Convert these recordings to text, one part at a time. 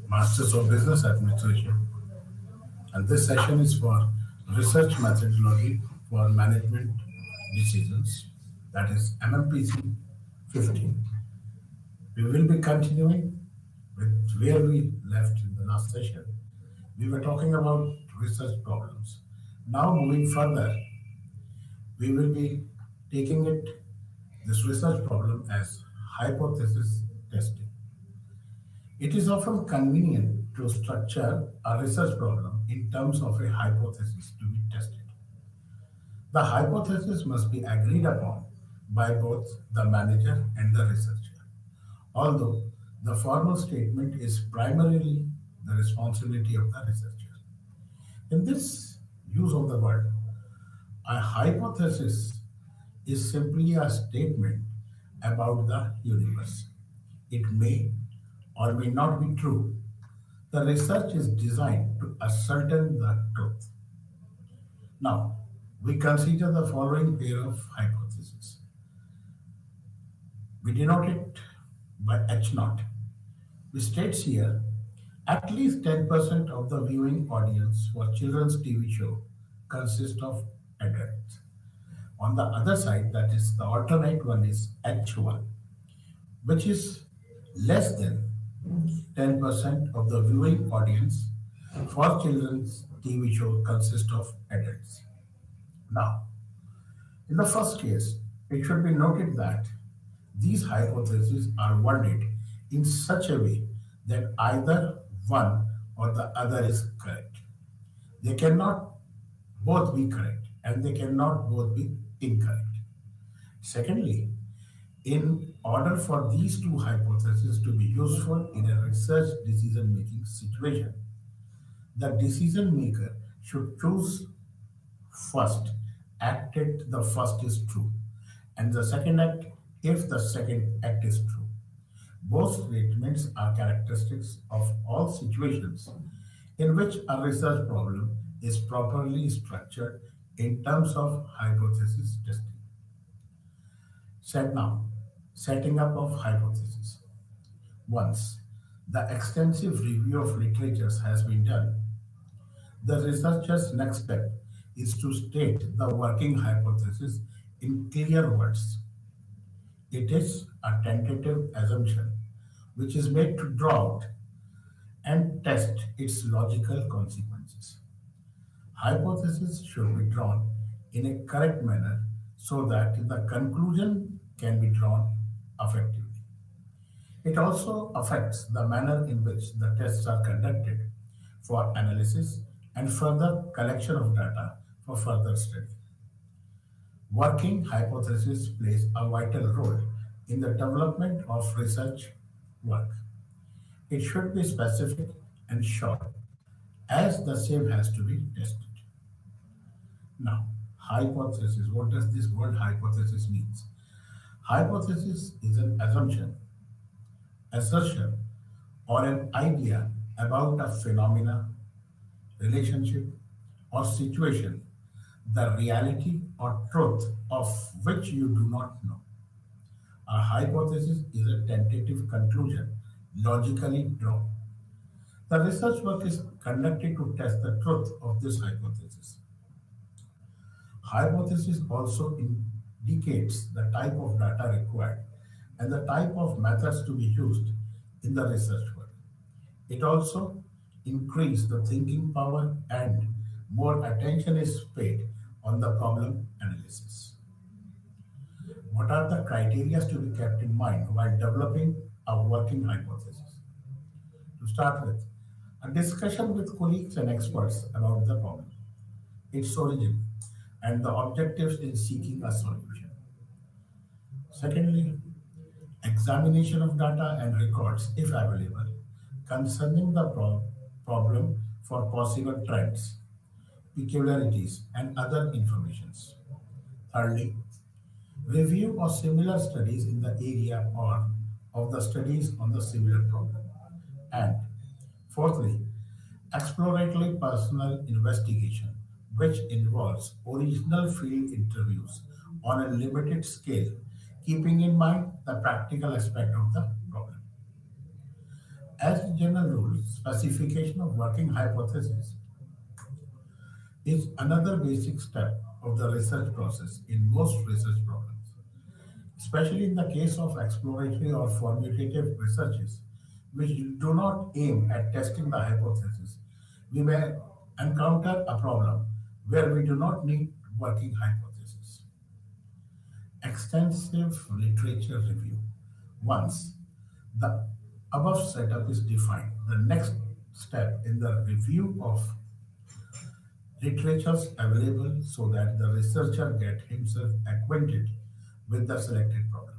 Masters of Business Administration, and this session is for research methodology for management decisions, that is MMPC 15. We will be continuing with where we left in the last session. We were talking about research problems. Now, moving further, we will be taking this research problem as hypothesis testing. It is often convenient to structure a research problem in terms of a hypothesis to be tested. The hypothesis must be agreed upon by both the manager and the researcher, although the formal statement is primarily the responsibility of the researcher. In this use of the word, a hypothesis is simply a statement about the universe. It may or may not be true. The research is designed to ascertain the truth. Now, we consider the following pair of hypotheses. We denote it by H naught, which states here at least 10% of the viewing audience for children's TV show consists of adults. On the other side, that is the alternate one is H1, which is less than 10% of the viewing audience for children's TV show consists of adults. Now, in the first case, it should be noted that these hypotheses are worded in such a way that either one or the other is correct. They cannot both be correct and they cannot both be incorrect. Secondly, in order for these two hypotheses to be useful in a research decision making situation, the decision maker should choose first act if the first is true, and the second act if the second act is true. Both statements are characteristics of all situations in which a research problem is properly structured in terms of hypothesis testing. Set now, setting up of hypothesis. Once the extensive review of literatures has been done, the researcher's next step is to state the working hypothesis in clear words. It is a tentative assumption which is made to draw out and test its logical consequences. Hypotheses should be drawn in a correct manner so that the conclusion can be drawn effectively. It also affects the manner in which the tests are conducted for analysis and further collection of data for further study. Working hypothesis plays a vital role in the development of research work. It should be specific and short, as the same has to be tested. Now, hypothesis. What does this word hypothesis means? Hypothesis is an assertion, or an idea about a phenomena, relationship, or situation, the reality or truth of which you do not know. A hypothesis is a tentative conclusion logically drawn. The research work is conducted to test the truth of this hypothesis. Hypothesis also indicates the type of data required and the type of methods to be used in the research work. It also increases the thinking power and more attention is paid on the problem analysis. What are the criteria to be kept in mind while developing a working hypothesis? To start with, a discussion with colleagues and experts about the problem, its origin, and the objectives in seeking a solution. Secondly, examination of data and records, if available, concerning the problem for possible trends, peculiarities, and other informations. Thirdly, review of similar studies in the area or of the studies on the similar problem. And fourthly, exploratory personal investigation, which involves original field interviews on a limited scale, keeping in mind the practical aspect of the problem. As a general rule, specification of working hypothesis is another basic step of the research process in most research problems. Especially in the case of exploratory or formulative researches, which do not aim at testing the hypothesis, we may encounter a problem where we do not need working hypothesis. Extensive literature review. Once the above setup is defined, the next step in the review of literatures available so that the researcher get himself acquainted with the selected problem.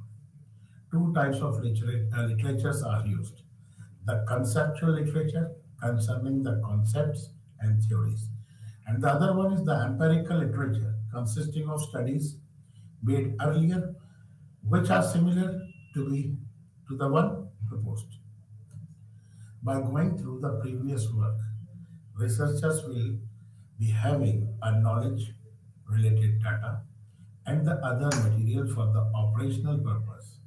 Two types of literatures are used. The conceptual literature concerning the concepts and theories. And the other one is the empirical literature consisting of studies made earlier which are similar to the one proposed. By going through the previous work, researchers will be having a knowledge related data and the other material for the operational purpose,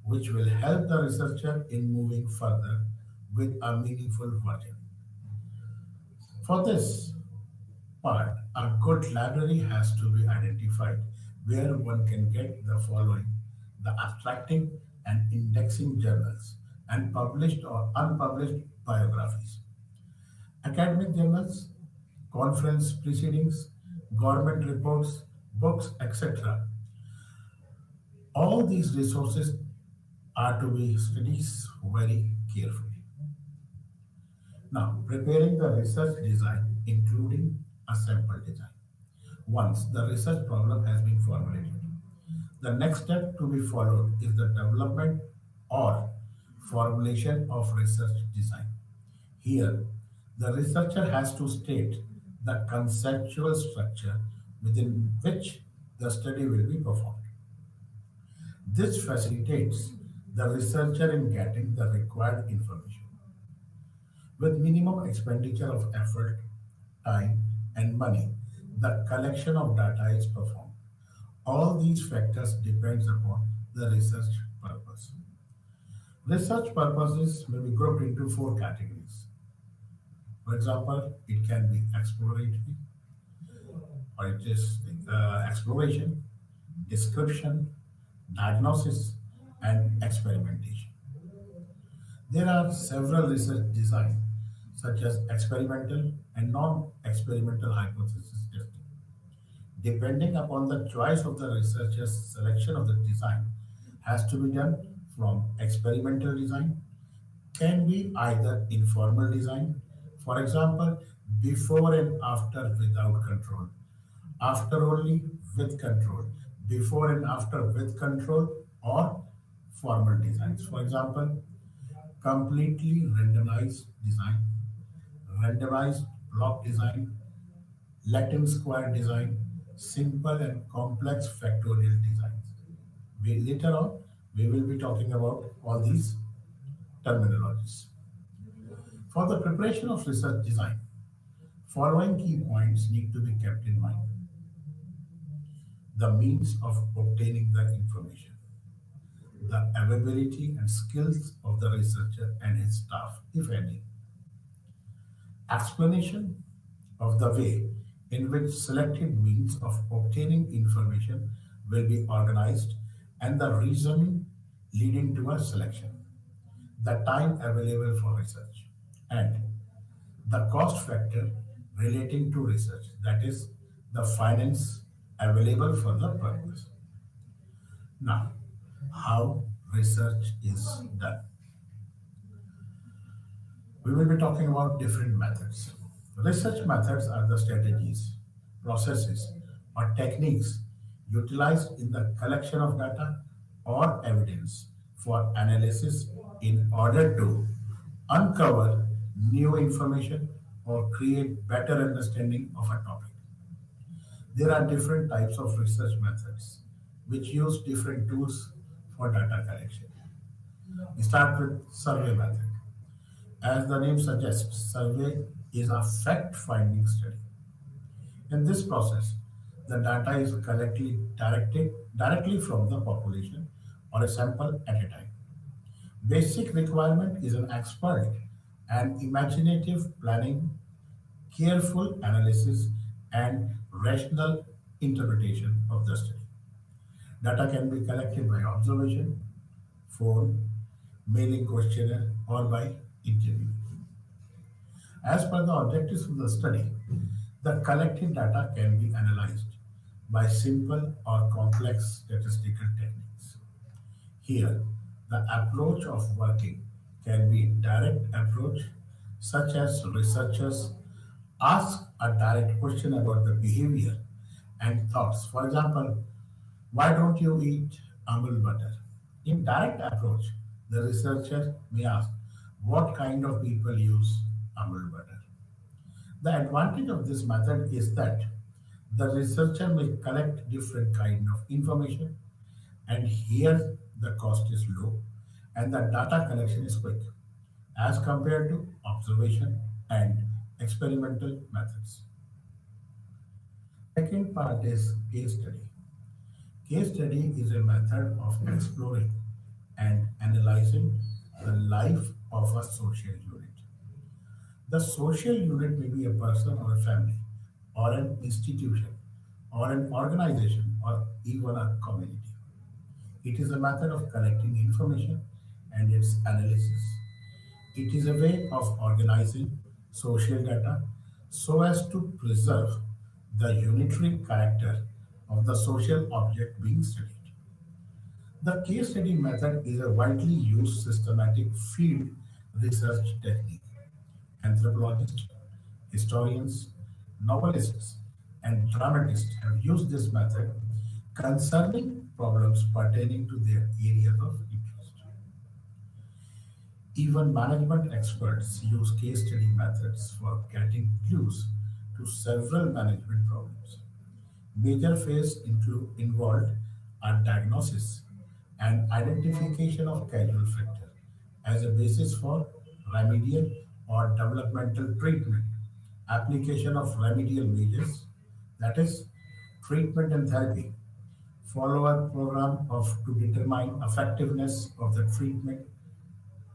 which will help the researcher in moving further with a meaningful version. For this part, a good library has to be identified where one can get the following: the abstracting and indexing journals and published or unpublished biographies, academic journals, conference proceedings, government reports, books, etc. All these resources are to be studied very carefully. Now, preparing the research design, including a sample design. Once the research problem has been formulated, the next step to be followed is the development or formulation of research design. Here, the researcher has to state the conceptual structure within which the study will be performed. This facilitates the researcher in getting the required information. With minimum expenditure of effort, time, and money, the collection of data is performed. All these factors depends upon the research purpose. Research purposes may be grouped into four categories. For example, it can be exploratory, or it is exploration, description, diagnosis, and experimentation. There are several research designs, such as experimental and non-experimental hypothesis testing. Depending upon the choice of the researcher's selection of the design has to be done from experimental design, can be either informal design, for example, before and after without control, after only with control, before and after with control, or formal designs. For example, completely randomized design, randomized block design, Latin square design, simple and complex factorial designs. Later on, we will be talking about all these terminologies. For the preparation of research design, following key points need to be kept in mind: the means of obtaining the information, the availability and skills of the researcher and his staff, if any, explanation of the way in which selected means of obtaining information will be organized, and the reasoning leading to a selection, the time available for research, and the cost factor relating to research, that is, the finance available for the purpose. Now, how research is done. We will be talking about different methods. Research methods are the strategies, processes, or techniques utilized in the collection of data or evidence for analysis in order to uncover new information or create better understanding of a topic. There are different types of research methods which use different tools for data collection. We start with survey method. As the name suggests, survey is a fact-finding study. In this process, the data is collected directly from the population or a sample at a time. Basic requirement is an expert and imaginative planning, careful analysis, and rational interpretation of the study. Data can be collected by observation, phone, mailing questionnaire, or by interview. As per the objectives of the study, the collected data can be analyzed by simple or complex statistical techniques. Here, the approach of working can be direct approach, such as researchers ask a direct question about the behavior and thoughts. For example, why don't you eat amul butter? In direct approach, the researcher may ask, what kind of people use amul butter? The advantage of this method is that the researcher may collect different kind of information, and here the cost is low and the data collection is quick as compared to observation and experimental methods. Second part is case study. Case study is a method of exploring and analyzing the life of a social unit. The social unit may be a person or a family, or an institution, or an organization, or even a community. It is a method of collecting information and its analysis. It is a way of organizing social data so as to preserve the unitary character of the social object being studied. The case study method is a widely used systematic field research technique. Anthropologists, historians, novelists, and dramatists have used this method concerning problems pertaining to their areas of interest. Even management experts use case study methods for getting clues to several management problems. Major phases involved are diagnosis and identification of causal factor as a basis for remedial or developmental treatment, application of remedial measures, that is, treatment and therapy, follow-up program of to determine effectiveness of the treatment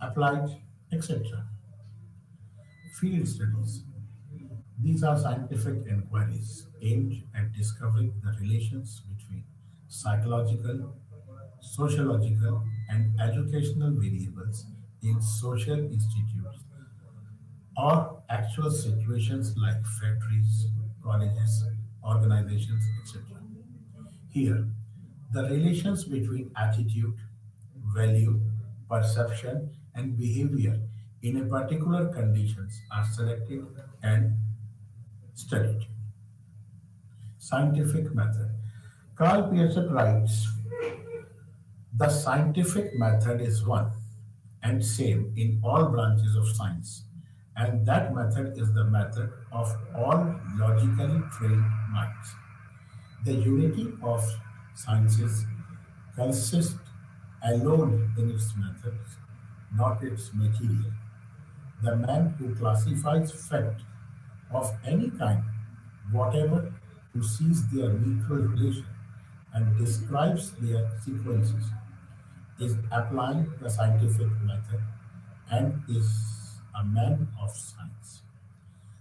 applied, etc. Field studies. These are scientific inquiries aimed at discovering the relations between psychological, sociological, and educational variables in social institutes or actual situations like factories, colleges, organizations, etc. Here, the relations between attitude, value, perception, and behavior in a particular conditions are selected and studied. Scientific method. Carl Pearson writes, the scientific method is one and same in all branches of science, and that method is the method of all logically trained minds. The unity of sciences consists alone in its methods, not its material. The man who classifies fact of any kind, whatever, who sees their mutual relation and describes their sequences, is applying the scientific method and is a man of science.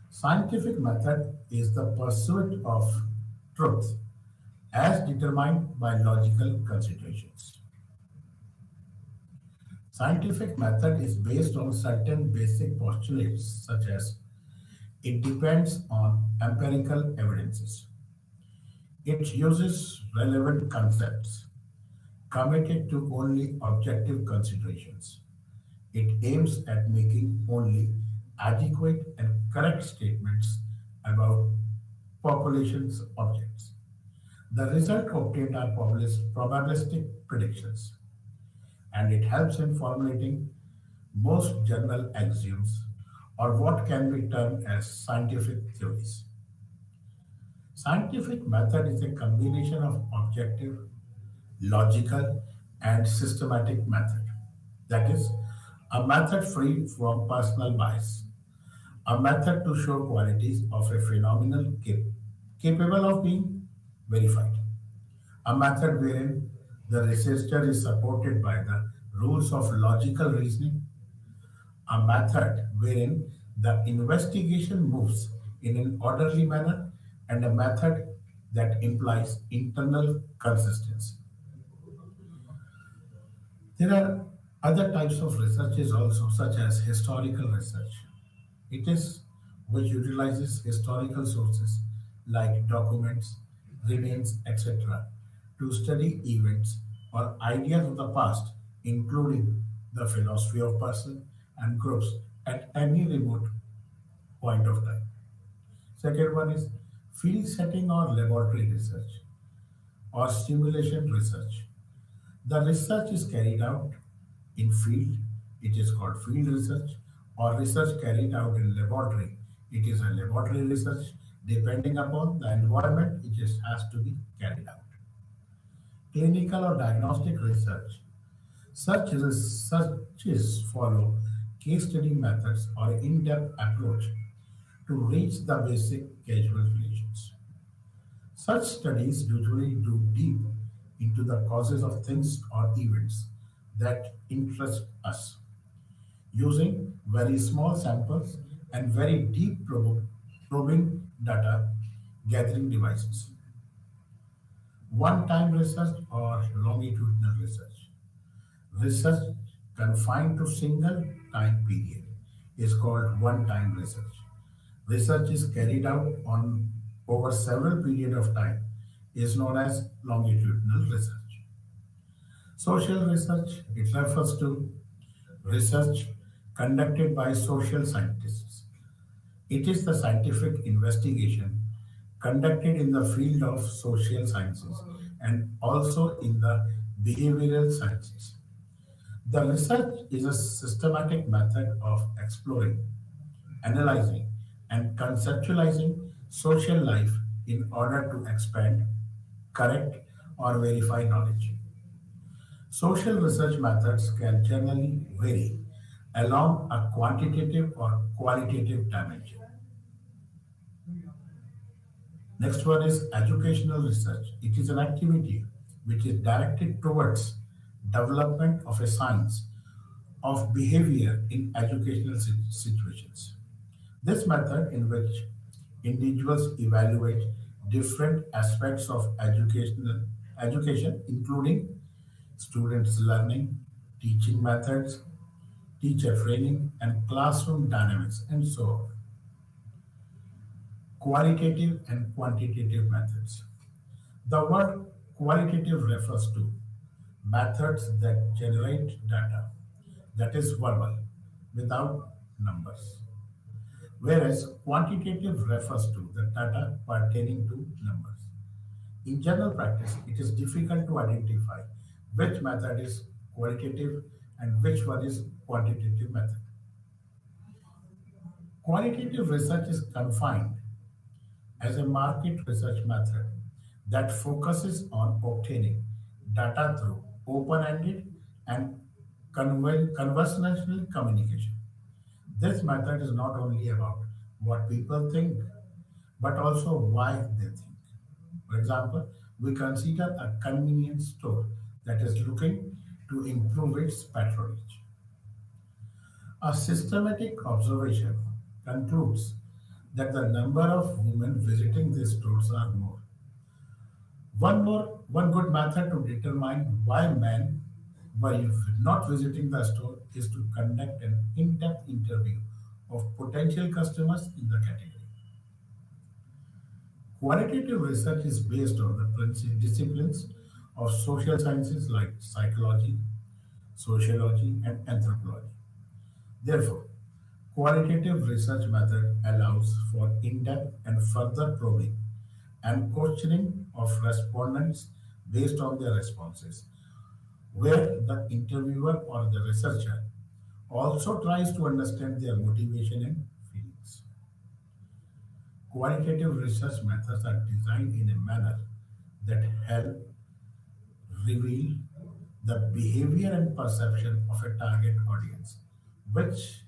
Scientific method is the pursuit of truth as determined by logical considerations. Scientific method is based on certain basic postulates such as it depends on empirical evidences. It uses relevant concepts committed to only objective considerations. It aims at making only adequate and correct statements about populations objects. The result obtained are probabilistic predictions, and it helps in formulating most general axioms or what can be termed as scientific theories. Scientific method is a combination of objective, logical, and systematic method. That is, a method free from personal bias, a method to show qualities of a phenomenon capable of being verified, a method wherein the researcher is supported by the rules of logical reasoning, a method wherein the investigation moves in an orderly manner, and a method that implies internal consistency. There are other types of researches also, such as historical research. It is which utilizes historical sources like documents, remains, etc., to study events or ideas of the past, including the philosophy of person and groups at any remote point of time. Second one is field setting or laboratory research or stimulation research. The research is carried out in field, it is called field research, or research carried out in laboratory, it is a laboratory research. Depending upon the environment, it just has to be carried out. Clinical or diagnostic research. Such researches follow case study methods or in-depth approach to reach the basic causal relations. Such studies usually do deep into the causes of things or events that interest us, using very small samples and very deep probing data gathering devices. One time research or longitudinal research. Research confined to single time period is called one time research. Research is carried out on over several period of time is known as longitudinal research. Social research, it refers to research conducted by social scientists. It is the scientific investigation conducted in the field of social sciences and also in the behavioral sciences. The research is a systematic method of exploring, analyzing, and conceptualizing social life in order to expand, correct, or verify knowledge. Social research methods can generally vary along a quantitative or qualitative dimension. Next one is educational research. It is an activity which is directed towards development of a science of behavior in educational situations. This method in which individuals evaluate different aspects of education, including students' learning, teaching methods, teacher training, and classroom dynamics, and so on. Qualitative and quantitative methods. The word qualitative refers to methods that generate data, that is verbal, without numbers, whereas quantitative refers to the data pertaining to numbers. In general practice, it is difficult to identify which method is qualitative and which one is quantitative method. Qualitative research is confined as a market research method that focuses on obtaining data through open-ended and conversational communication. This method is not only about what people think, but also why they think. For example, we consider a convenience store that is looking to improve its patronage. A systematic observation concludes that the number of women visiting these stores are more. One good method to determine why men were not visiting the store is to conduct an in-depth interview of potential customers in the category. Qualitative research is based on the disciplines of social sciences like psychology, sociology, and anthropology. Therefore, qualitative research method allows for in-depth and further probing and questioning of respondents based on their responses, where the interviewer or the researcher also tries to understand their motivation and feelings. Qualitative research methods are designed in a manner that help reveal the behavior and perception of a target audience, which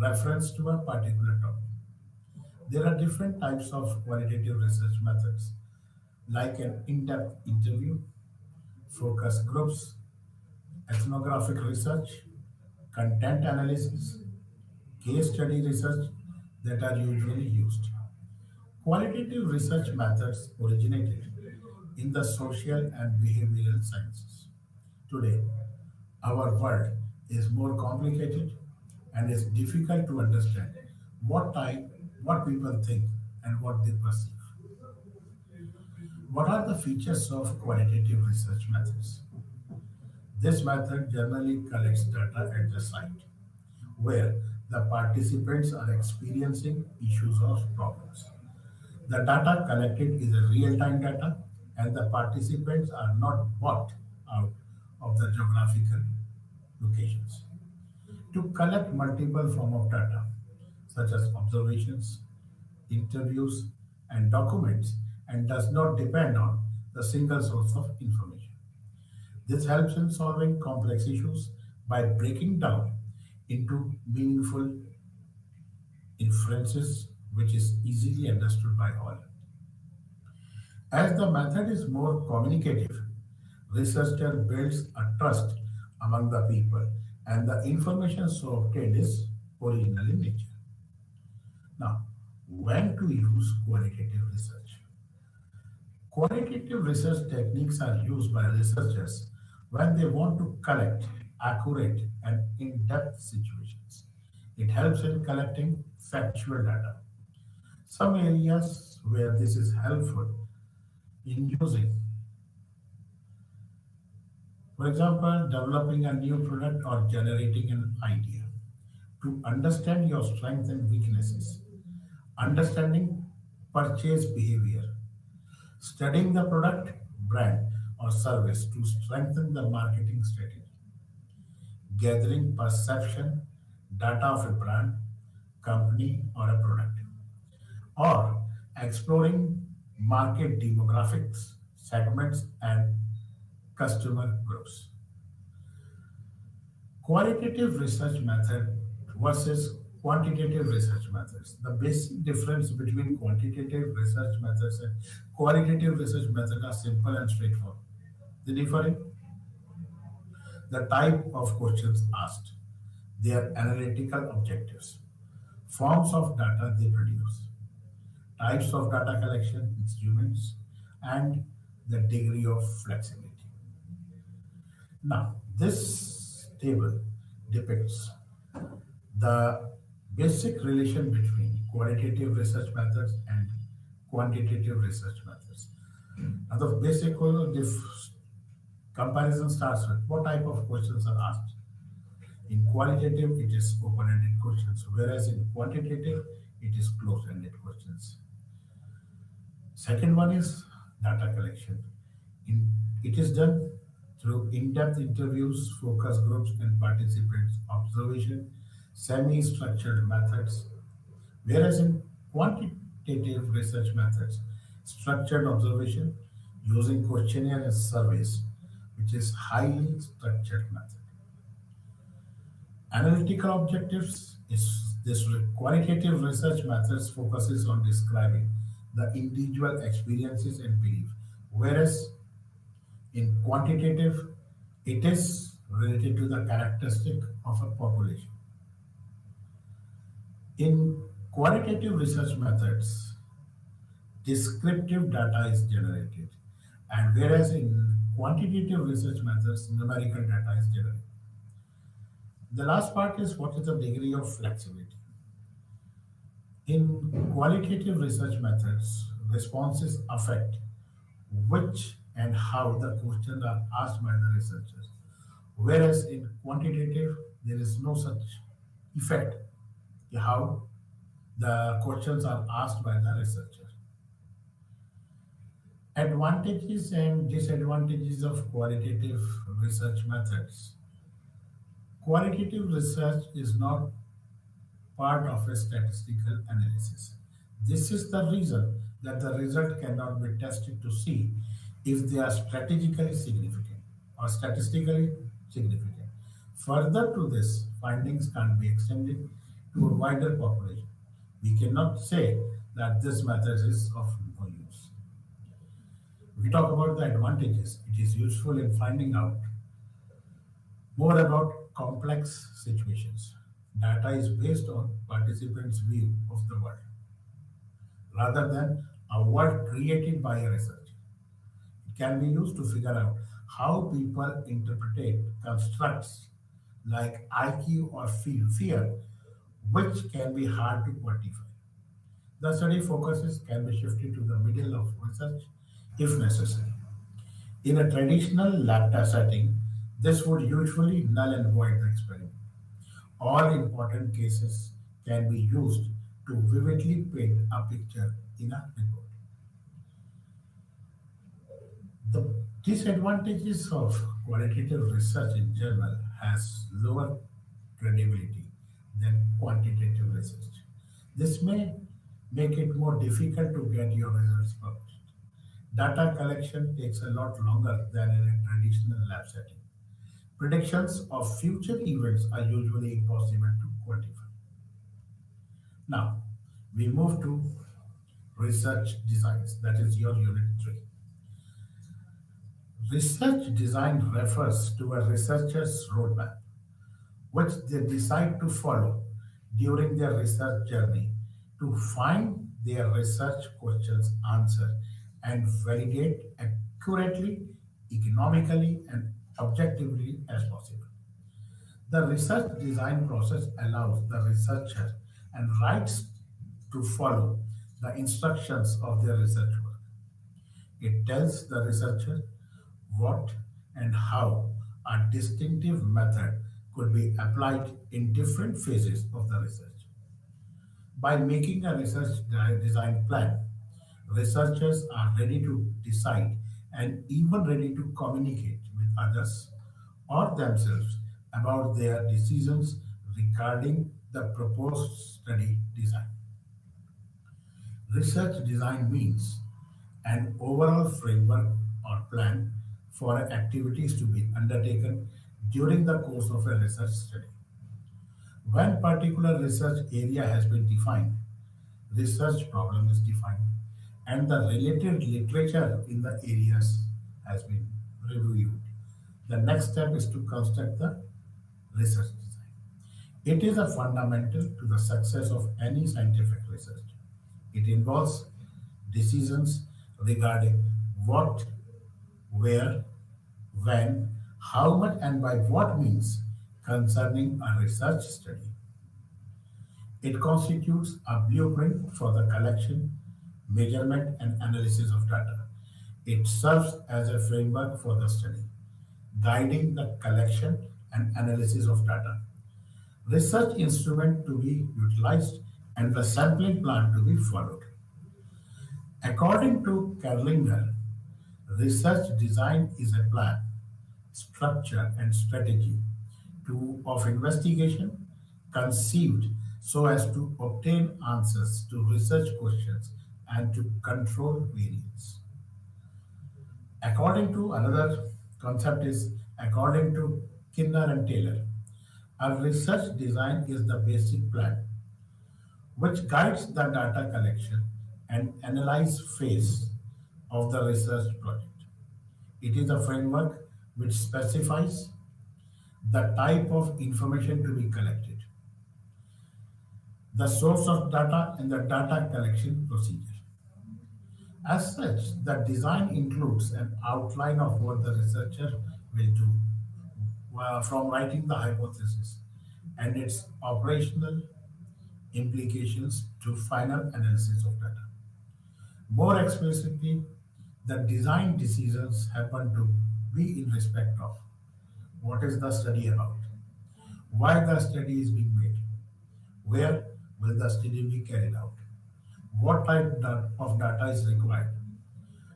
reference to a particular topic. There are different types of qualitative research methods, like an in-depth interview, focus groups, ethnographic research, content analysis, case study research that are usually used. Qualitative research methods originated in the social and behavioral sciences. Today, our world is more complicated and it's difficult to understand what type, what people think and what they perceive. What are the features of qualitative research methods? This method generally collects data at the site where the participants are experiencing issues or problems. The data collected is a real-time data and the participants are not bought out of the geographical locations. To collect multiple form of data, such as observations, interviews, and documents, and does not depend on the single source of information. This helps in solving complex issues by breaking down into meaningful inferences which is easily understood by all. As the method is more communicative, researcher builds a trust among the people and the information so obtained is original in nature. Now, when to use qualitative research? Qualitative research techniques are used by researchers when they want to collect accurate and in-depth situations. It helps in collecting factual data. Some areas where this is helpful in using, for example, developing a new product or generating an idea. To understand your strengths and weaknesses, understanding purchase behavior, studying the product, brand, or service to strengthen the marketing strategy, gathering perception data of a brand, company, or a product, or exploring market demographics, segments, and customer groups. Qualitative research method versus quantitative research methods. The basic difference between quantitative research methods and qualitative research methods are simple and straightforward. The difference, the type of questions asked, their analytical objectives, forms of data they produce, types of data collection instruments, and the degree of flexibility. Now, this table depicts the basic relation between qualitative research methods and quantitative research methods. Now, the basic comparison starts with what type of questions are asked. In qualitative, it is open-ended questions, whereas in quantitative, it is closed-ended questions. Second one is data collection. It is done through in-depth interviews, focus groups, and participants' observation, semi-structured methods, whereas in quantitative research methods, structured observation using questionnaire and surveys, which is highly structured method. Analytical objectives is this qualitative research methods focuses on describing the individual experiences and belief, whereas in quantitative, it is related to the characteristic of a population. In qualitative research methods, descriptive data is generated, and whereas in quantitative research methods, numerical data is generated. The last part is what is the degree of flexibility. In qualitative research methods, responses affect which and how the questions are asked by the researchers. Whereas in quantitative, there is no such effect in how the questions are asked by the researcher. Advantages and disadvantages of qualitative research methods. Qualitative research is not part of a statistical analysis. This is the reason that the result cannot be tested to see if they are strategically significant or statistically significant. Further to this, findings can be extended to a wider population. We cannot say that this method is of no use. We talk about the advantages. It is useful in finding out More about complex situations. Data is based on participants' view of the world rather than a world created by a researcher. It can be used to figure out how people interpret constructs like IQ or fear, which can be hard to quantify. The study focuses can be shifted to the middle of research if necessary. In a traditional lab test setting, this would usually null and void the experiment. All important cases can be used to vividly paint a picture in a report. The disadvantages of qualitative research in journal has lower credibility than quantitative research. This may make it more difficult to get your results published. Data collection takes a lot longer than in a traditional lab setting. Predictions of future events are usually impossible to quantify. Now, we move to research designs, that is your unit 3. Research design refers to a researcher's roadmap, which they decide to follow during their research journey to find their research questions answered and validate accurately, economically, and objectively as possible. The research design process allows the researcher and writes to follow the instructions of their research work. It tells the researcher what and how a distinctive method could be applied in different phases of the research. By making a research design plan, researchers are ready to decide and even ready to communicate with others or themselves about their decisions regarding the proposed study design. Research design means an overall framework or plan for activities to be undertaken during the course of a research study. When particular research area has been defined, research problem is defined, and the related literature in the areas has been reviewed. The next step is to construct the research design. It is a fundamental to the success of any scientific research. It involves decisions regarding what, where, when, how much, and by what means concerning a research study. It constitutes a blueprint for the collection, measurement, and analysis of data. It serves as a framework for the study, guiding the collection and analysis of data, research instrument to be utilized, and the sampling plan to be followed. According to Kerlinger, research design is a plan, structure, and strategy of investigation conceived so as to obtain answers to research questions and to control variance. According to another concept is according to Kinner and Taylor, a research design is the basic plan which guides the data collection and analyze phase of the research project. It is a framework which specifies the type of information to be collected, the source of data, and the data collection procedure. As such, the design includes an outline of what the researcher will do from writing the hypothesis and its operational implications to final analysis of data. More explicitly, the design decisions happen to be in respect of what is the study about, why the study is being made, where will the study be carried out, what type of data is required,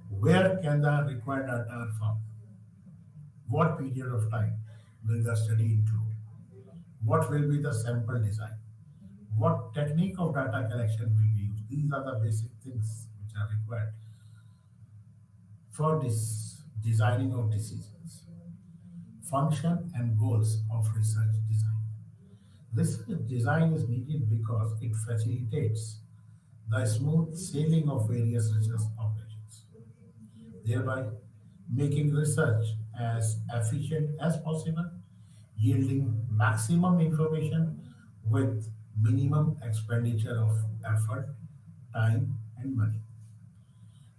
where can the required data are found, what period of time will the study include, what will be the sample design, what technique of data collection will be used. These are the basic things which are required for this designing of decisions. Function and goals of research design. Research design is needed because it facilitates the smooth sailing of various research operations, thereby making research as efficient as possible. yielding maximum information with minimum expenditure of effort, time, and money.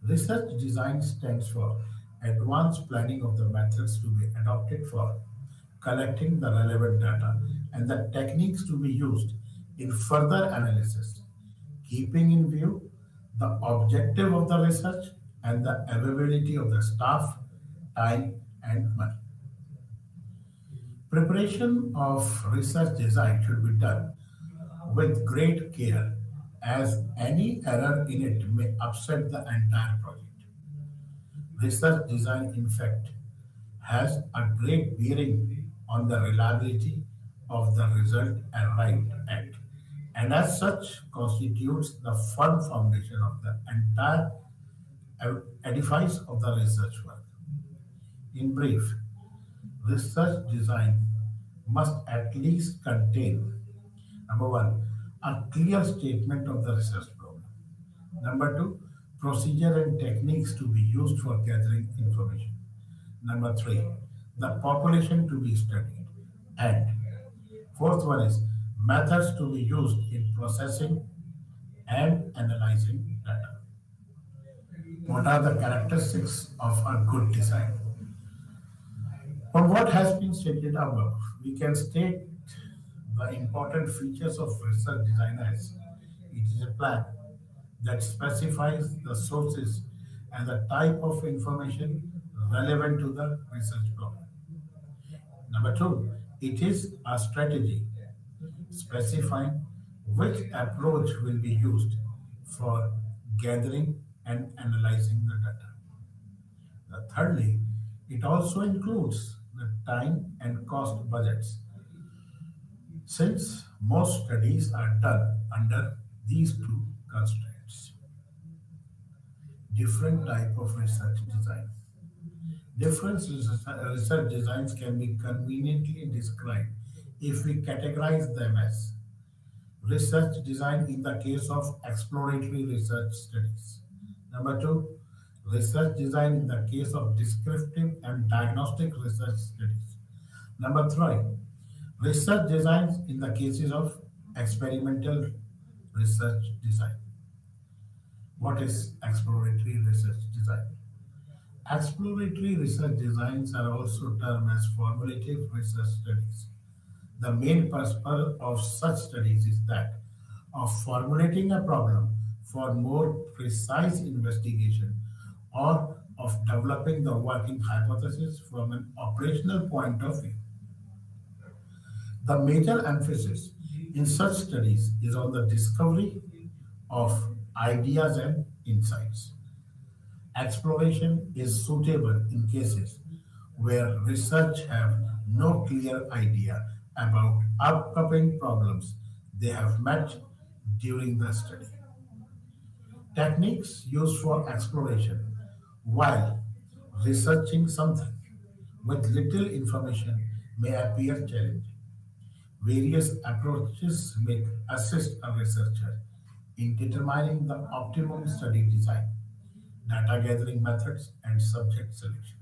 Research design stands for advanced planning of the methods to be adopted for collecting the relevant data and the techniques to be used in further analysis, keeping in view the objective of the research and the availability of the staff, time, and money. Preparation of research design should be done with great care as any error in it may upset the entire project. Research design, in fact, has a great bearing on the reliability of the result arrived at, and as such constitutes the firm foundation of the entire edifice of the research work. In brief, research design must at least contain number one, a clear statement of the research problem. Number two, procedure and techniques to be used for gathering information. Number three, the population to be studied. And fourth one is methods to be used in processing and analyzing data. What are the characteristics of a good design? From what has been stated above, we can state the important features of research design as it is a plan that specifies the sources and the type of information relevant to the research problem. Number two, it is a strategy specifying which approach will be used for gathering and analyzing the data. Thirdly, it also includes the time and cost budgets, since most studies are done under these two constraints. Different type of research design. Different research designs can be conveniently described if we categorize them as research design in the case of exploratory research studies. Number two, research design in the case of descriptive and diagnostic research studies. Number three, research designs in the cases of experimental research design. What is exploratory research design? Exploratory research designs are also termed as formulative research studies. The main purpose of such studies is that of formulating a problem for more precise investigation or of developing the working hypothesis from an operational point of view. The major emphasis in such studies is on the discovery of ideas and insights. Exploration is suitable in cases where research have no clear idea about upcoming problems they have met during the study. Techniques used for exploration while researching something with little information may appear challenging. Various approaches may assist a researcher in determining the optimum study design, data gathering methods, and subject selection.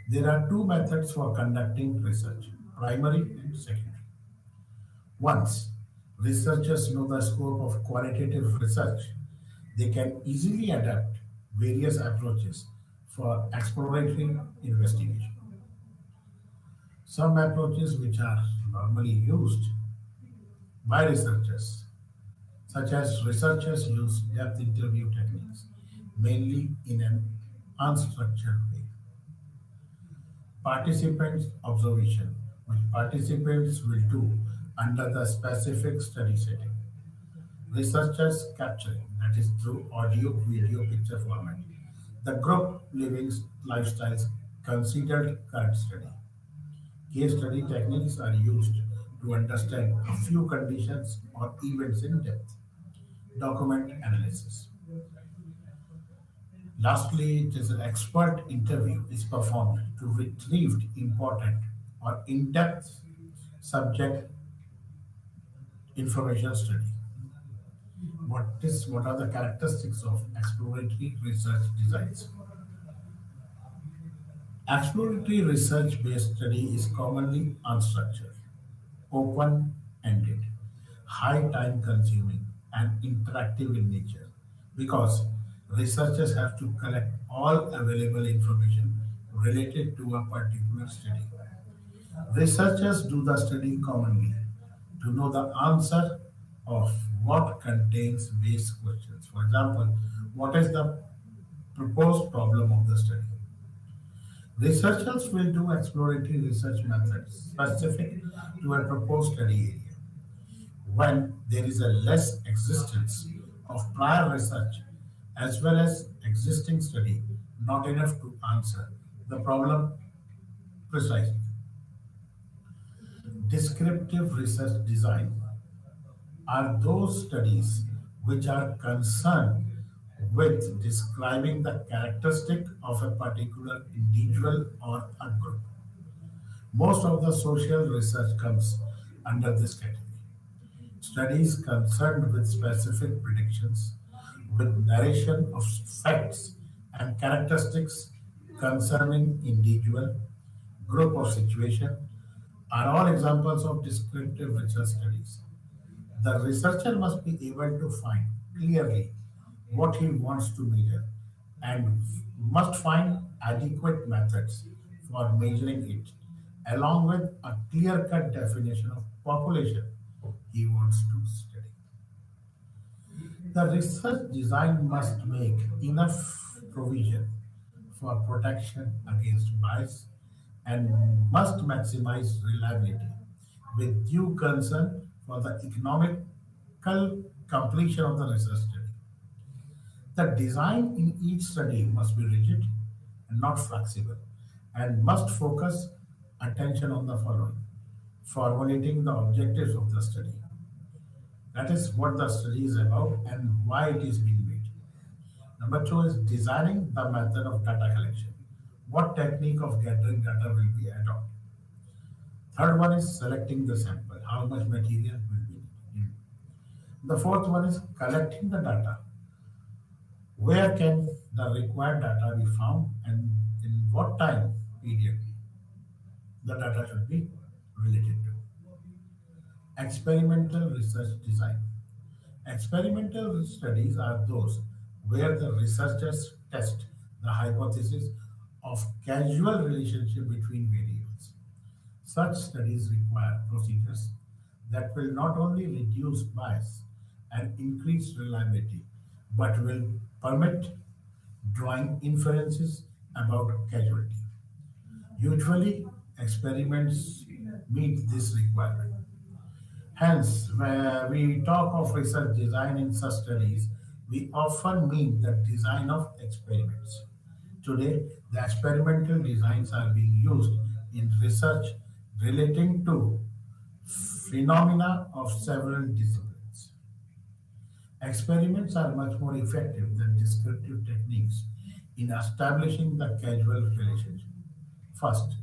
There are two methods for conducting research, primary and secondary. Once researchers know the scope of qualitative research, they can easily adapt various approaches for exploratory investigation. Some approaches which are normally used by researchers, such as researchers use depth interview techniques, mainly in an unstructured way. Participants observation, which participants will do under the specific study setting. Researchers capturing, that is through audio, video, picture format. The group living lifestyles considered current study. Case study techniques are used to understand a few conditions or events in depth. Document analysis. Lastly, it is an expert interview is performed to retrieve important or in-depth subject information study. What are the characteristics of exploratory research designs? Exploratory research based study is commonly unstructured, open ended, high time consuming, and interactive in nature because researchers have to collect all available information related to a particular study. Researchers do the study commonly to know the answer of what contains base questions. For example, what is the proposed problem of the study? Researchers will do exploratory research methods specific to a proposed study area. When there is a less existence of prior research as well as existing study not enough to answer the problem precisely. Descriptive research design are those studies which are concerned with describing the characteristic of a particular individual or a group. Most of the social research comes under this category. Studies concerned with specific predictions, with narration of facts and characteristics concerning individual, group or situation are all examples of descriptive research studies. The researcher must be able to find clearly what he wants to measure and must find adequate methods for measuring it, along with a clear cut definition of population he wants to study. The research design must make enough provision for protection against bias and must maximize reliability with due concern for the economical completion of the research study. The design in each study must be rigid and not flexible and must focus attention on the following: formulating the objectives of the study, that is what the study is about and why it is being made. Number two is designing the method of data collection. What technique of gathering data will be adopted? Third one is selecting the sample. How much material will be needed? The fourth one is collecting the data. Where can the required data be found and in what time period the data should be related to? Experimental research design. Experimental studies are those where the researchers test the hypothesis of causal relationship between variables. Such studies require procedures that will not only reduce bias and increase reliability, but will permit drawing inferences about causality. Usually, experiments meet this requirement. Hence, when we talk of research design in such studies, we often mean the design of experiments. Today, the experimental designs are being used in research relating to phenomena of several disciplines. Experiments are much more effective than descriptive techniques in establishing the causal relationship. First,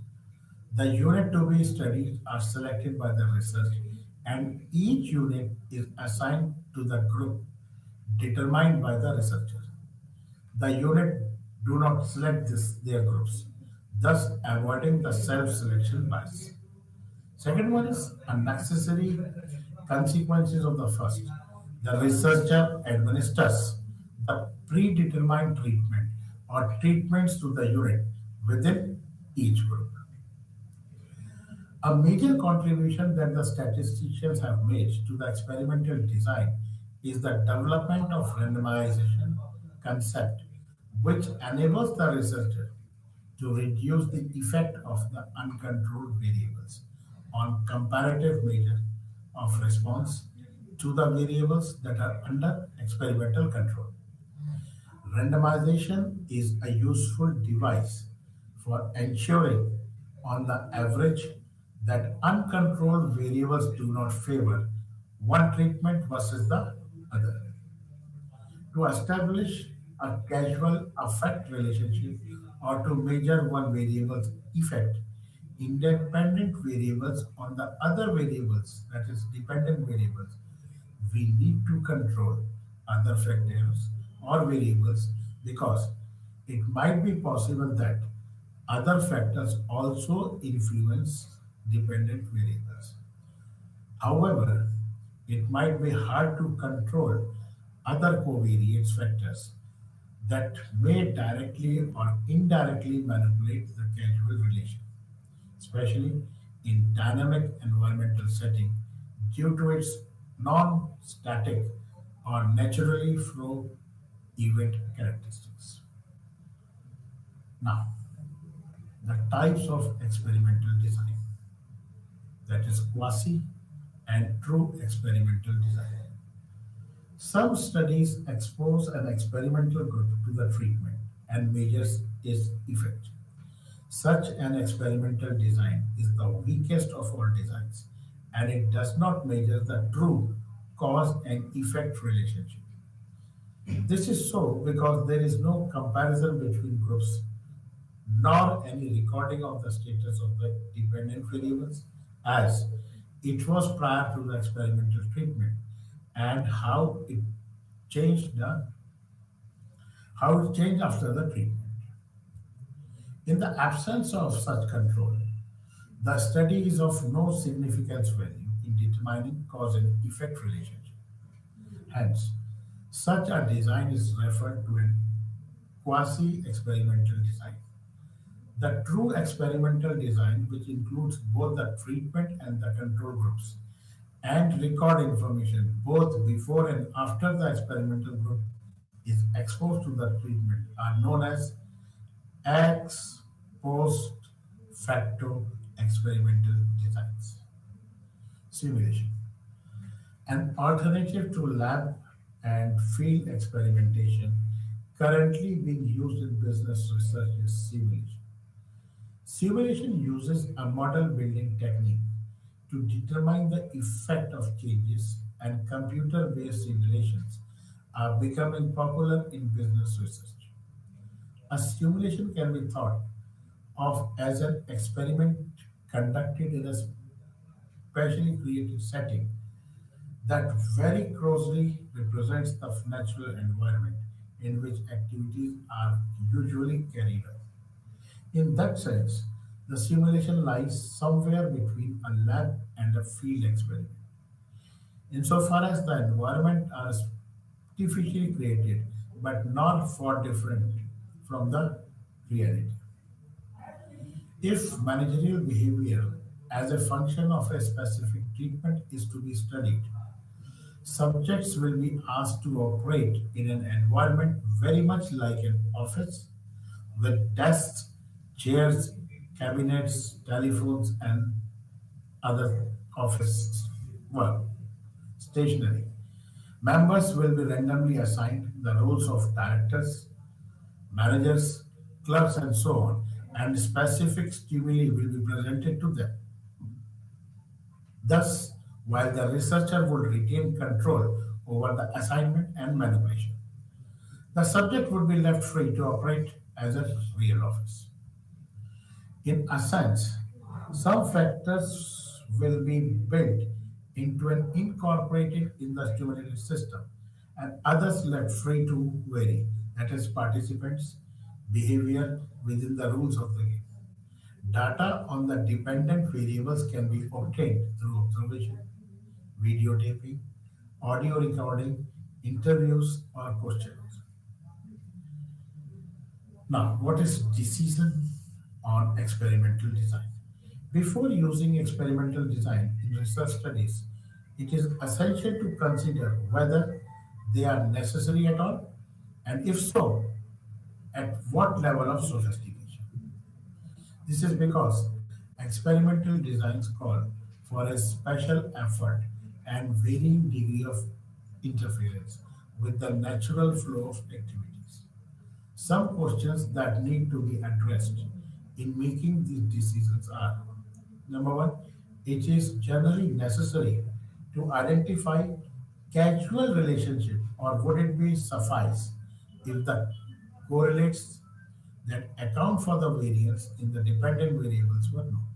the unit to be studied are selected by the research and each unit is assigned to the group determined by the researcher. The unit do not select their groups, thus avoiding the self-selection bias. Second one is unnecessary consequences of the first. The researcher administers the predetermined treatment or treatments to the unit within each group. A major contribution that the statisticians have made to the experimental design is the development of randomization concept, which enables the researcher to reduce the effect of the uncontrolled variables on comparative measure of response to the variables that are under experimental control. Randomization is a useful device for ensuring, on the average, that uncontrolled variables do not favor one treatment versus the other. To establish a causal effect relationship or to measure one variable's effect, independent variables on the other variables, that is, dependent variables, we need to control other factors or variables because it might be possible that Other factors also influence dependent variables. However, it might be hard to control other covariate factors that may directly or indirectly manipulate the causal relation, especially in dynamic environmental setting due to its non-static or naturally flow event characteristics. Now, the types of experimental design, that is quasi and true experimental design. Some studies expose an experimental group to the treatment and measures its effect. Such an experimental design is the weakest of all designs, and it does not measure the true cause and effect relationship. This is so because there is no comparison between groups nor any recording of the status of the dependent variables as it was prior to the experimental treatment and changed the how it changed after the treatment. In the absence of such control, the study is of no significance value in determining cause and effect relationship. Hence, such a design is referred to as quasi-experimental design. The true experimental design, which includes both the treatment and the control groups, and record information both before and after the experimental group is exposed to the treatment, are known as ex post facto experimental designs. Simulation. An alternative to lab and field experimentation currently being used in business research is simulation. Simulation uses a model building technique to determine the effect of changes, and computer based simulations are becoming popular in business research. A simulation can be thought of as an experiment conducted in a specially created setting that very closely represents the natural environment in which activities are usually carried out. In that sense, the simulation lies somewhere between a lab and a field experiment, insofar as the environment are artificially created but not far different from the reality. If managerial behavior as a function of a specific treatment is to be studied, subjects will be asked to operate in an environment very much like an office with desks, chairs, cabinets, telephones, and other office work stationery. Members will be randomly assigned the roles of directors, managers, clerks, and so on, and specific stimuli will be presented to them. Thus, while the researcher would retain control over the assignment and manipulation, the subject would be left free to operate as a real office. In a sense, some factors will be built into and incorporated in the stimulated system, and others left free to vary, that is, participants' behavior within the rules of the game. Data on the dependent variables can be obtained through observation, videotaping, audio recording, interviews, or questionnaires. Now, what is decision on experimental design? Before using experimental design in research studies, it is essential to consider whether they are necessary at all, and if so, at what level of sophistication. This is because experimental designs call for a special effort and varying degree of interference with the natural flow of activities. Some questions that need to be addressed in making these decisions are: number one, it is generally necessary to identify causal relationship, or would it be suffice if the correlates that account for the variance in the dependent variables were known?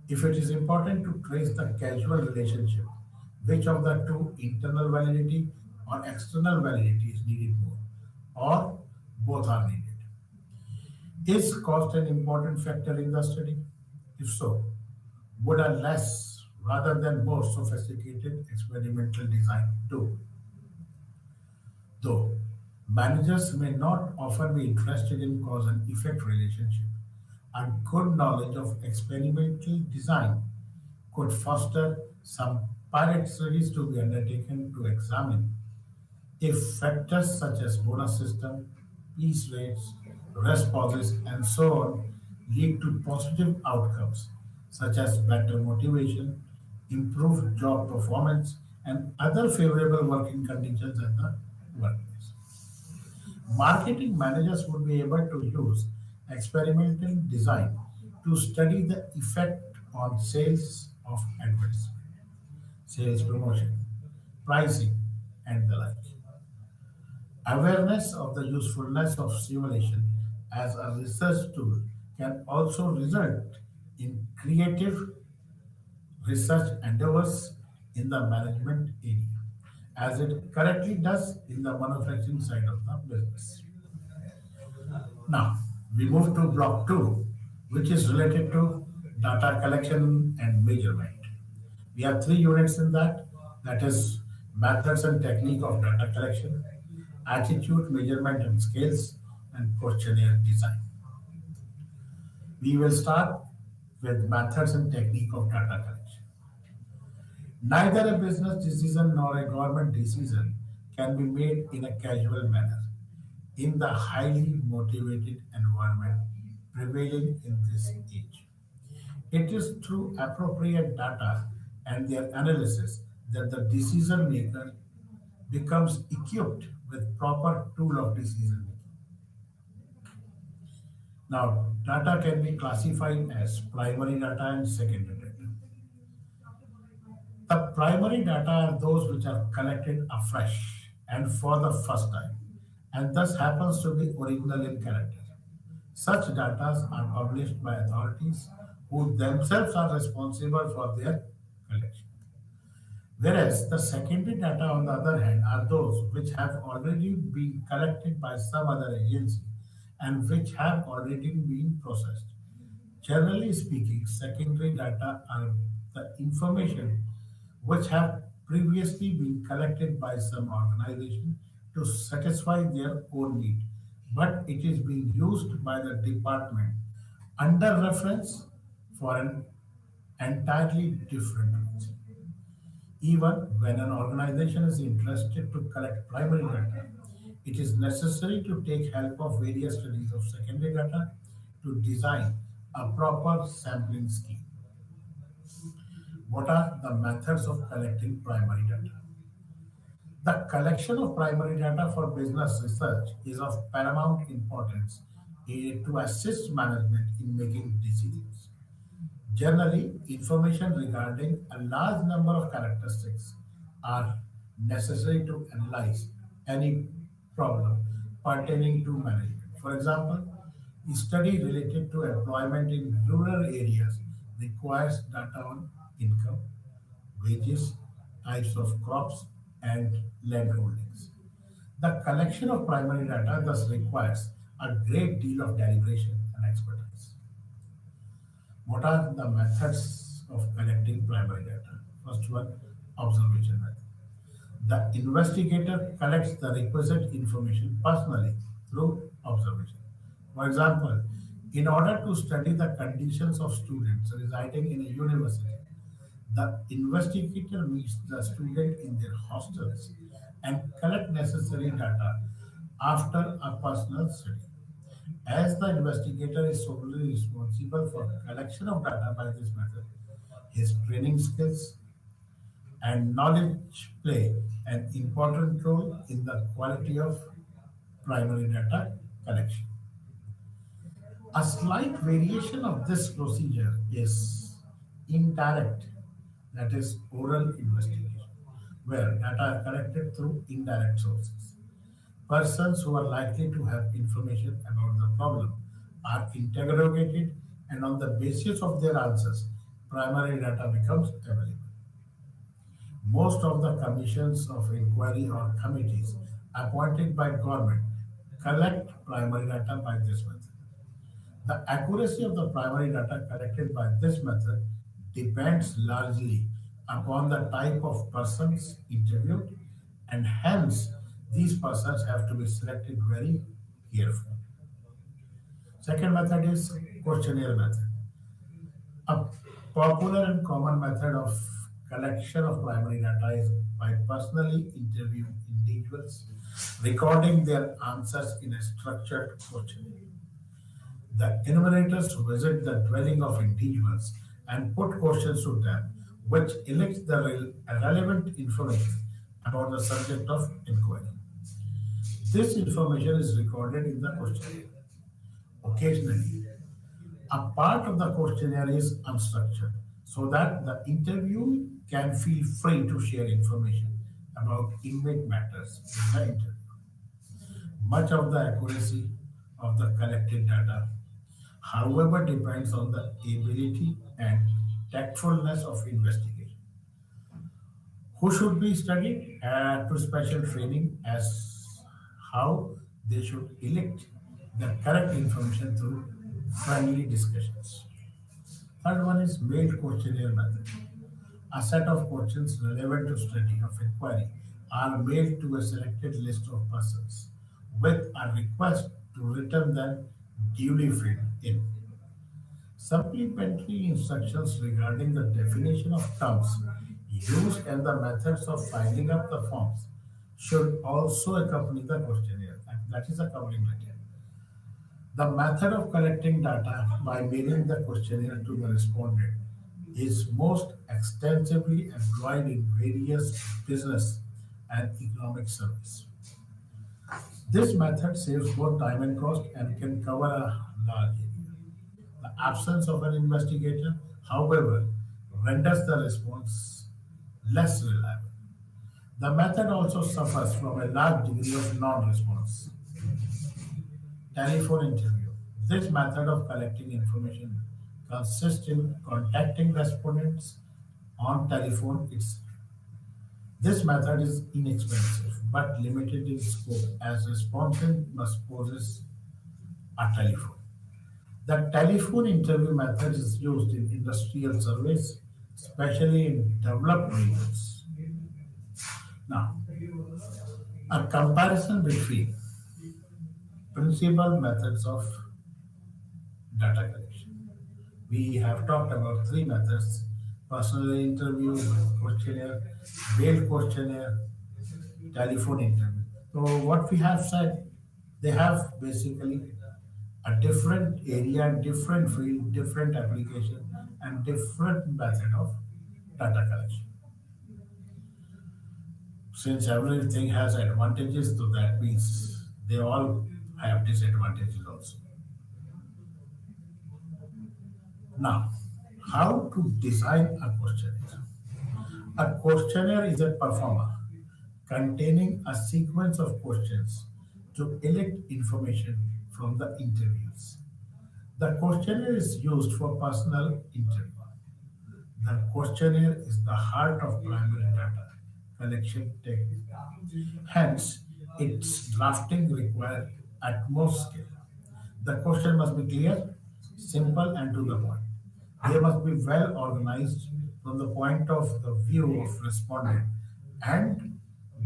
If it is important to trace the causal relationship, which of the two, internal validity or external validity, is needed more, or both are needed? Is cost an important factor in the study? If so, would a less rather than more sophisticated experimental design do? Though managers may not often be interested in cause and effect relationship, a good knowledge of experimental design could foster some pilot studies to be undertaken to examine if factors such as bonus system, piece rates, rest pauses, and so on lead to positive outcomes such as better motivation, improved job performance, and other favorable working conditions at the workplace. Marketing managers would be able to use experimental design to study the effect on sales of advertisement, sales promotion, pricing, and the like. Awareness of the usefulness of simulation as a research tool can also result in creative research endeavors in the management area, as it currently does in the manufacturing side of the business. Now, we move to block two, which is related to data collection and measurement. We have three units in that. That is methods and technique of data collection, attitude, measurement and scales, and questionnaire design. We will start with methods and technique of data collection. Neither a business decision nor a government decision can be made in a casual manner in the highly motivated environment prevailing in this age. It is through appropriate data and their analysis that the decision maker becomes equipped with proper tool of decision making. Now, data can be classified as primary data and secondary data. The primary data are those which are collected afresh and for the first time, and thus happens to be original in character. Such data are published by authorities who themselves are responsible for their collection. Whereas the secondary data, on the other hand, are those which have already been collected by some other agency and which have already been processed. Generally speaking, secondary data are the information which have previously been collected by some organization to satisfy their own need, but it is being used by the department under reference for an entirely different reason. Even when an organization is interested to collect primary data, it is necessary to take help of various studies of secondary data to design a proper sampling scheme. What are the methods of collecting primary data? The collection of primary data for business research is of paramount importance to assist management in making decisions. Generally, information regarding a large number of characteristics are necessary to analyze any problem pertaining to management. For example, a study related to employment in rural areas requires data on income, wages, types of crops, and land holdings. The collection of primary data thus requires a great deal of deliberation and expertise. What are the methods of collecting primary data? First one, observation method. The investigator collects the requisite information personally through observation. For example, in order to study the conditions of students residing in a university, the investigator meets the student in their hostels and collect necessary data after a personal study. As the investigator is solely responsible for collection of data by this method, his training skills and knowledge play an important role in the quality of primary data collection. A slight variation of this procedure is indirect, that is oral investigation, where data are collected through indirect sources. Persons who are likely to have information about the problem are interrogated, and on the basis of their answers, primary data becomes available. Most of the commissions of inquiry or committees appointed by government collect primary data by this method. The accuracy of the primary data collected by this method depends largely upon the type of persons interviewed, and hence these persons have to be selected very carefully. Second method is questionnaire method. A popular and common method of collection of primary data is by personally interviewing individuals, recording their answers in a structured questionnaire. The enumerators visit the dwelling of individuals and put questions to them, which elicits the relevant information about the subject of inquiry. This information is recorded in the questionnaire. Occasionally, a part of the questionnaire is unstructured so that the interviewee can feel free to share information about inmate matters in the interview. Much of the accuracy of the collected data, however, depends on the ability and tactfulness of investigation. Who should be studied to special training as how they should elect the correct information through friendly discussions. Third one is mailed questionnaire method. A set of questions relevant to study of inquiry are mailed to a selected list of persons with a request to return them duly filled in. Supplementary instructions regarding the definition of terms used and the methods of filing up the forms should also accompany the questionnaire. That is a covering letter. The method of collecting data by mailing the questionnaire to the respondent is most extensively employed in various business and economic service. This method saves both time and cost and can cover a large area. The absence of an investigator, however, renders the response less reliable. The method also suffers from a large degree of non-response. Telephone interview. This method of collecting information consists in contacting respondents on telephone itself. This method is inexpensive but limited in scope as respondent must possess a telephone. The telephone interview method is used in industrial surveys, especially in developed regions. Now, a comparison between principal methods of data collection. We have talked about three methods: personal interview, questionnaire, mail questionnaire, telephone interview. So, what we have said, they have basically a different area, different field, different application, and different method of data collection. Since everything has advantages, so that means they all have disadvantages also. Now, how to design a questionnaire? A questionnaire is a performer containing a sequence of questions to elect information from the interviews. The questionnaire is used for personal interview. The questionnaire is the heart of primary data collection technique. Hence, its drafting requires utmost skill. The question must be clear, simple, and to the point. They must be well organized from the point of the view of respondent and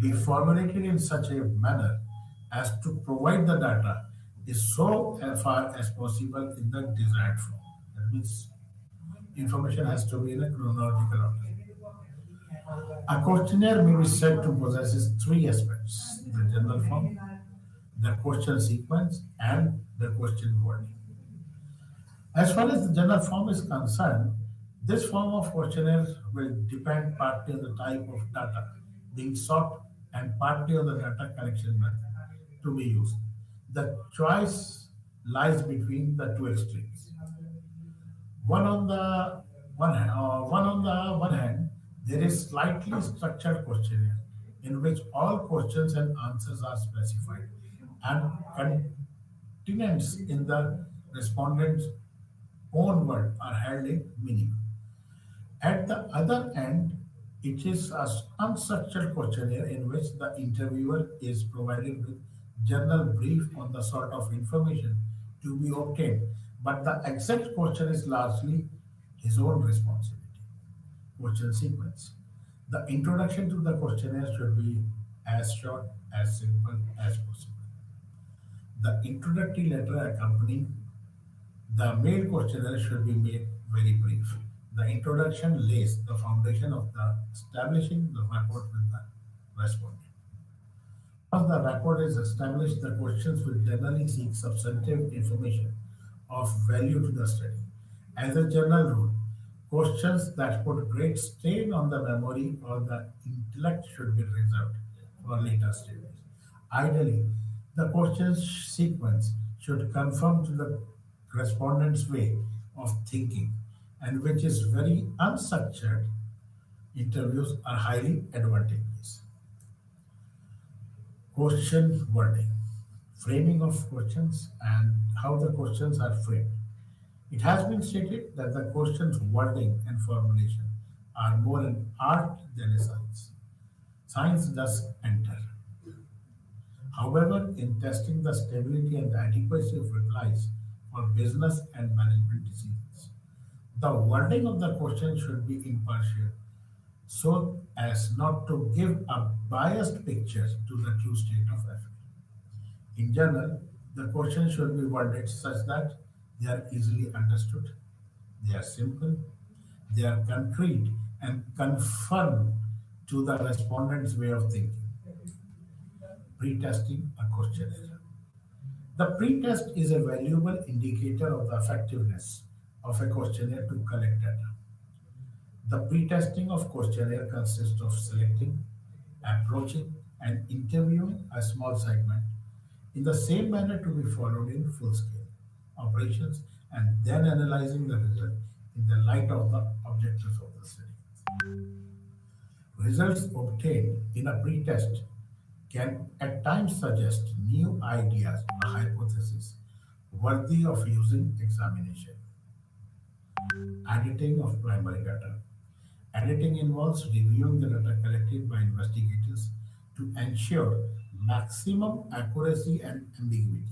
be formulated in such a manner as to provide the data is so far as possible in the desired form. That means information has to be in a chronological order. A questionnaire may be said to possess three aspects: the general form, the question sequence, and the question wording. As far as the general form is concerned, this form of questionnaire will depend partly on the type of data being sought and partly on the data collection method to be used. The choice lies between the two extremes. One on the one hand, there is slightly structured questionnaire in which all questions and answers are specified and continents in the respondent's own word are held in minimum. At the other end, it is an unstructured questionnaire in which the interviewer is provided with general brief on the sort of information to be obtained But the exact question is largely his own responsibility. Question sequence. The introduction to the questionnaire should be as short, as simple as possible. The introductory letter accompanying the main questionnaire should be made very brief. The introduction lays the foundation of the establishing the rapport with the respondent. Once the rapport is established, the questions will generally seek substantive information of value to the study. As a general rule, questions that put great strain on the memory or the intellect should be reserved for later stages. Ideally, the question sequence should conform to the respondent's way of thinking, and which is very unstructured interviews are highly advantageous. Question wording, framing of questions, and how the questions are framed. It has been stated that the question's wording and formulation are more an art than a science. Science does enter. However, in testing the stability and the adequacy of replies for business and management decisions, the wording of the question should be impartial so as not to give a biased picture to the true state of affairs. In general, the questions should be worded such that they are easily understood, they are simple, they are concrete, and conform to the respondent's way of thinking. Pre-testing a questionnaire. The pre-test is a valuable indicator of the effectiveness of a questionnaire to collect data. The pre-testing of questionnaire consists of selecting, approaching, and interviewing a small segment in the same manner to be followed in full-scale operations, and then analyzing the result in the light of the objectives of the study. Results obtained in a pretest can at times suggest new ideas or hypotheses worthy of using examination. Editing of primary data. Editing involves reviewing the data collected by investigators to ensure maximum accuracy and ambiguity.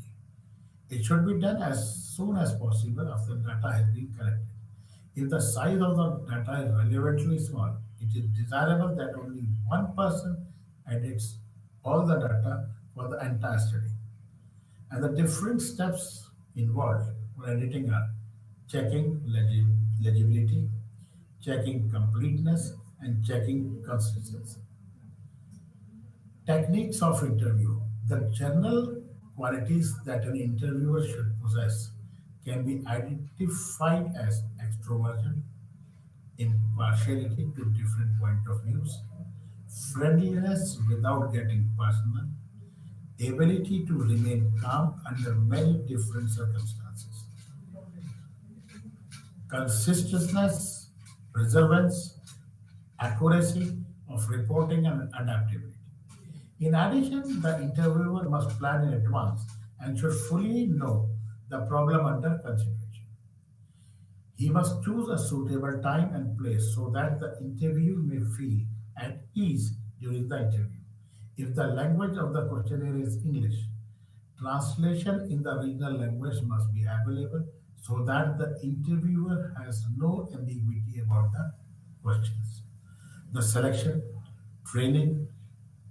It should be done as soon as possible after data has been collected. If the size of the data is relevantly small, it is desirable that only one person edits all the data for the entire study. And the different steps involved for editing are checking legibility, checking completeness, and checking consistency. Techniques of interview. The general qualities that an interviewer should possess can be identified as extroversion, impartiality to different point of views, friendliness without getting personal, ability to remain calm under many different circumstances, consistentness, perseverance, accuracy of reporting, and adaptability. In addition, the interviewer must plan in advance and should fully know the problem under consideration. He must choose a suitable time and place so that the interview may feel at ease during the interview. If the language of the questionnaire is English, translation in the regional language must be available so that the interviewer has no ambiguity about the questions. The selection, training,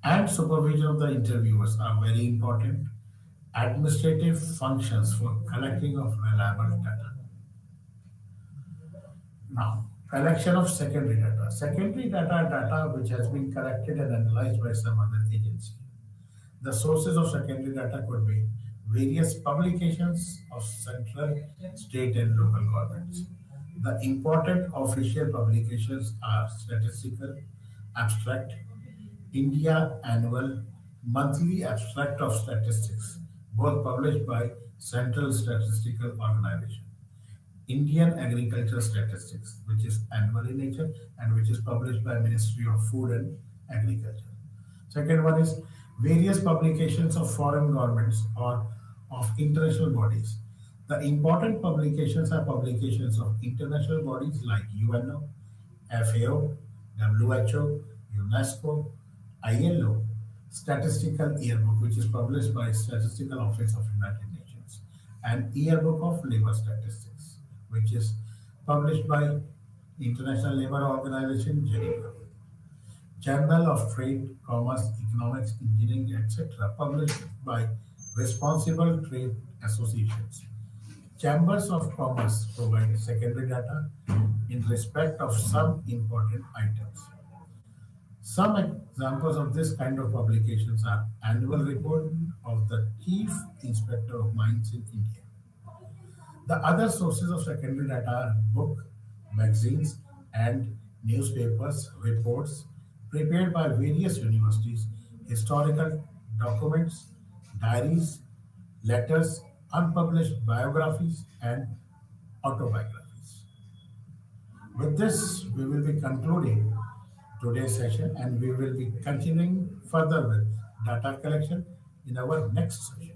and supervision of the interviewers are very important administrative functions for collecting of reliable data. Now, collection of secondary data. Secondary data are data which has been collected and analyzed by some other agency. The sources of secondary data could be various publications of central, state, and local governments. The important official publications are Statistical Abstract, India Annual, Monthly Abstract of Statistics, both published by Central Statistical Organization. Indian Agriculture Statistics, which is annual in nature and which is published by Ministry of Food and Agriculture. Second one is various publications of foreign governments or of international bodies. The important publications are publications of international bodies like UNO, FAO, WHO, UNESCO, ILO, Statistical Yearbook, which is published by Statistical Office of United Nations, and Yearbook of Labor Statistics, which is published by International Labour Organization, Geneva. Journal of Trade, Commerce, Economics, Engineering, etc., published by responsible trade associations. Chambers of Commerce provide secondary data in respect of some important items. Some examples of this kind of publications are Annual Report of the Chief Inspector of Mines in India. The other sources of secondary data are book, magazines, and newspapers, reports prepared by various universities, historical documents, diaries, letters, unpublished biographies, and autobiographies. With this, we will be concluding today's session and we will be continuing further with data collection in our next session.